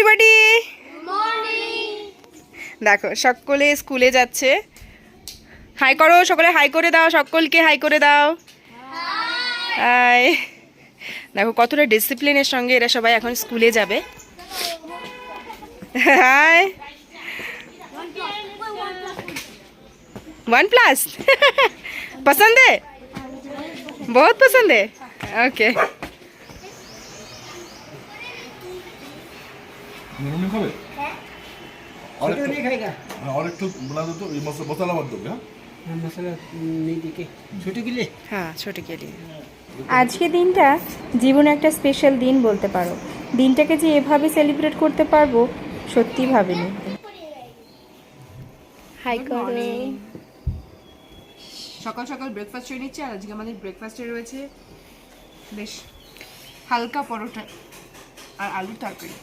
Everybody. দেখো সকলে স্কুলে যাচ্ছে। হাই করো সকলে, হাই করে দাও, সকলকে হাই করে দাও। হাই। দেখো কতটা ডিসিপ্লিনের সঙ্গে এরা সবাই এখন স্কুলে যাবে। হাই। 1+ पसंद है, बहुत पसंद है। ओके नहीं खावे और छोटू नहीं खाएगा। और एक तो बना दो तो ये मसाला मत दोगे। हाँ हाँ, मसाला नहीं देखे छोटू के लिए। हाँ छोटे के लिए। আজকে দিনটা জীবনে একটা স্পেশাল দিন বলতে পারো। দিনটাকে যে এভাবে সেলিব্রেট করতে পারবো সত্যি ভাবিনি। হাই করো। সকাল সকাল ব্রেকফাস্ট করে নিচ্ছে, আর আজকে আমাদের ব্রেকফাস্টে রয়েছে বেশ হালকা পরোটা আর আলুর তরকারি।